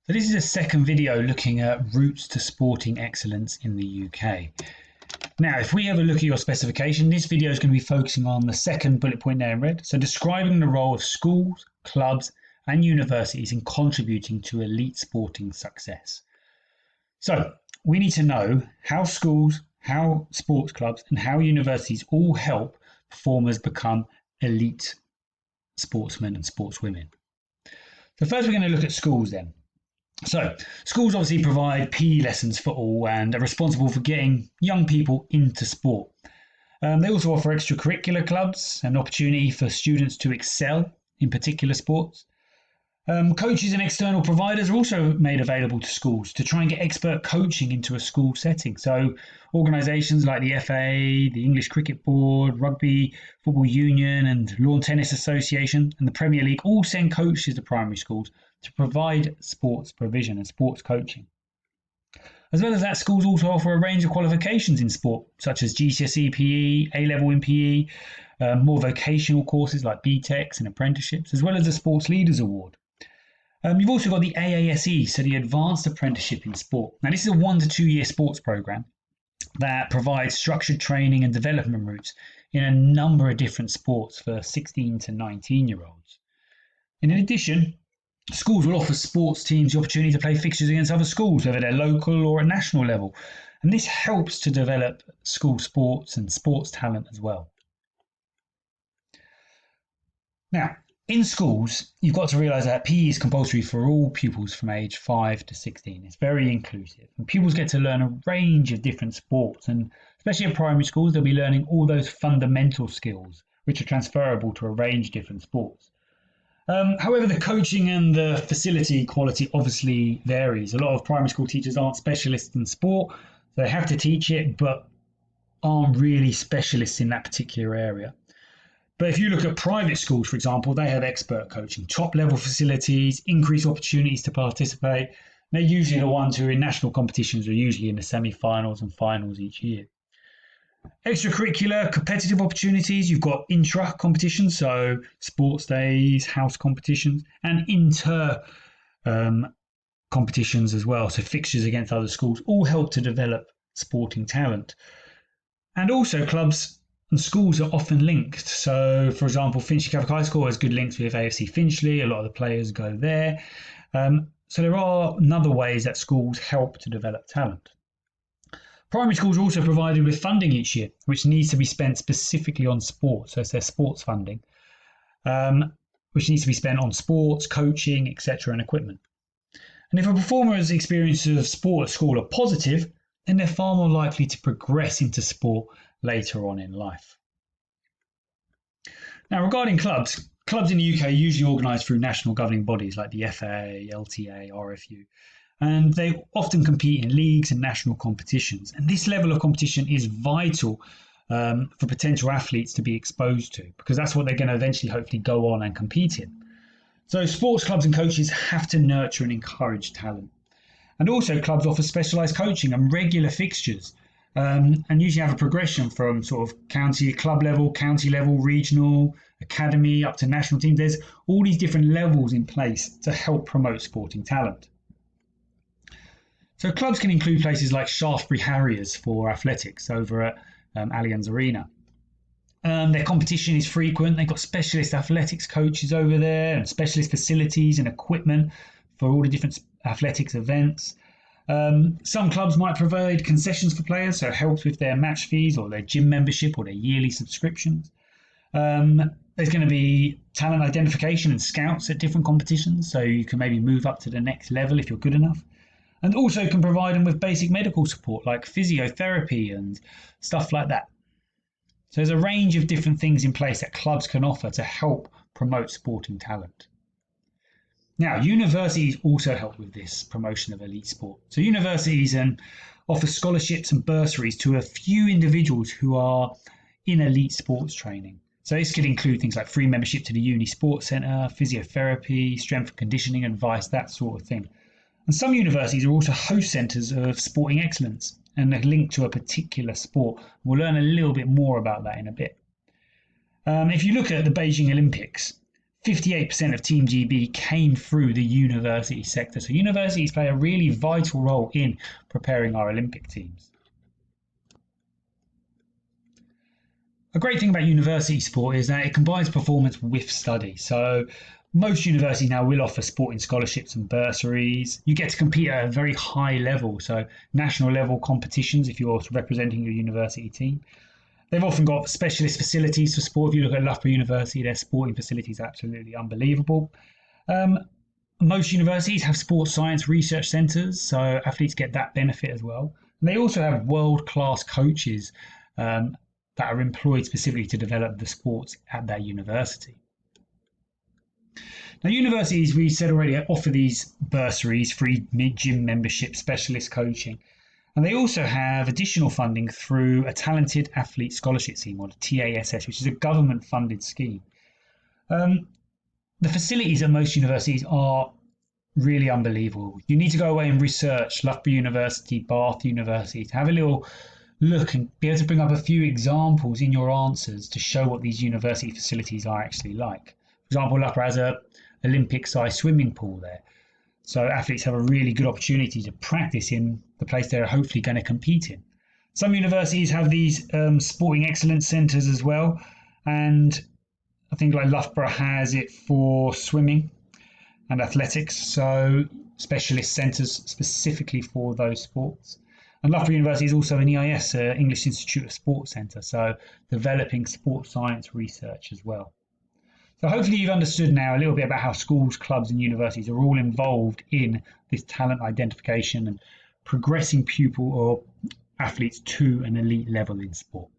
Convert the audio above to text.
So this is a second video looking at routes to sporting excellence in the UK. Now, if we have a look at your specification, this video is going to be focusing on the second bullet point there in red. So describing the role of schools, clubs and universities in contributing to elite sporting success. So we need to know how schools, how sports clubs and how universities all help performers become elite sportsmen and sportswomen. So first we're going to look at schools then. So schools obviously provide PE lessons for all and are responsible for getting young people into sport. They also offer extracurricular clubs, an opportunity for students to excel in particular sports. Coaches and external providers are also made available to schools to try and get expert coaching into a school setting. So organisations like the FA, the English Cricket Board, Rugby Football Union and Lawn Tennis Association and the Premier League all send coaches to primary schools to provide sports provision and sports coaching. As well as that, schools also offer a range of qualifications in sport, such as GCSE PE, A-level in PE, more vocational courses like BTECs and apprenticeships, as well as the Sports Leaders Award. You've also got the AASE, so the Advanced Apprenticeship in Sport. Now, this is a 1 to 2 year sports programme that provides structured training and development routes in a number of different sports for 16 to 19-year-olds. In addition, schools will offer sports teams the opportunity to play fixtures against other schools, whether they're local or at national level. And this helps to develop school sports and sports talent as well. Now, in schools, you've got to realise that PE is compulsory for all pupils from age 5 to 16. It's very inclusive. And pupils get to learn a range of different sports. And especially in primary schools, they'll be learning all those fundamental skills, which are transferable to a range of different sports. However, the coaching and the facility quality obviously varies. A lot of primary school teachers aren't specialists in sport. So they have to teach it, but aren't really specialists in that particular area. But if you look at private schools, for example, they have expert coaching, top level facilities, increased opportunities to participate. They're usually the ones who are in national competitions are usually in the semi-finals and finals each year. Extracurricular competitive opportunities, you've got intra competitions, so sports days, house competitions, and inter competitions as well, so fixtures against other schools, all help to develop sporting talent. And also clubs and schools are often linked. So, for example, Finchley Catholic High School has good links with AFC Finchley. A lot of the players go there. So there are other ways that schools help to develop talent. Primary schools are also provided with funding each year, which needs to be spent specifically on sports. So it's their sports funding, which needs to be spent on sports, coaching, etc. and equipment. And if a performer's experiences of sport at school are positive, then they're far more likely to progress into sport later on in life. Now, regarding clubs in the UK are usually organised through national governing bodies like the FA, LTA, RFU, and they often compete in leagues and national competitions. And this level of competition is vital for potential athletes to be exposed to, because that's what they're going to eventually hopefully go on and compete in. So sports clubs and coaches have to nurture and encourage talent. And also clubs offer specialised coaching and regular fixtures, and usually have a progression from sort of club level, county level, regional, academy, up to national team. There's all these different levels in place to help promote sporting talent. So clubs can include places like Shaftesbury Harriers for athletics over at Allianz Arena. Their competition is frequent. They've got specialist athletics coaches over there and specialist facilities and equipment for all the different athletics events. Some clubs might provide concessions for players, so it helps with their match fees or their gym membership or their yearly subscriptions. There's going to be talent identification and scouts at different competitions, so you can maybe move up to the next level if you're good enough. And also can provide them with basic medical support like physiotherapy and stuff like that. So there's a range of different things in place that clubs can offer to help promote sporting talent. Now, universities also help with this promotion of elite sport. So universities offer scholarships and bursaries to a few individuals who are in elite sports training. So this could include things like free membership to the uni sports centre, physiotherapy, strength and conditioning advice, that sort of thing. And some universities are also host centres of sporting excellence and are linked to a particular sport. We'll learn a little bit more about that in a bit. If you look at the Beijing Olympics, 58% of Team GB came through the university sector. So universities play a really vital role in preparing our Olympic teams. A great thing about university sport is that it combines performance with study. So most universities now will offer sporting scholarships and bursaries. You get to compete at a very high level, so national level competitions if you're representing your university team. They've often got specialist facilities for sport. If you look at Loughborough University, their sporting facilities are absolutely unbelievable. Most universities have sports science research centres, so athletes get that benefit as well. And they also have world-class coaches that are employed specifically to develop the sports at their university. Now, universities, we said already, offer these bursaries, free gym membership, specialist coaching. And they also have additional funding through a Talented Athlete Scholarship Scheme, or the TASS, which is a government-funded scheme. The facilities at most universities are really unbelievable. You need to go away and research Loughborough University, Bath University, to have a little look and be able to bring up a few examples in your answers to show what these university facilities are actually like. For example, Loughborough has an Olympic-sized swimming pool there. So athletes have a really good opportunity to practice in the place they're hopefully going to compete in. Some universities have these sporting excellence centres as well. And I think like Loughborough has it for swimming and athletics. So specialist centres specifically for those sports. And Loughborough University is also an EIS, English Institute of Sport Centre. So developing sports science research as well. So hopefully you've understood now a little bit about how schools, clubs and universities are all involved in this talent identification and progressing pupil or athletes to an elite level in sport.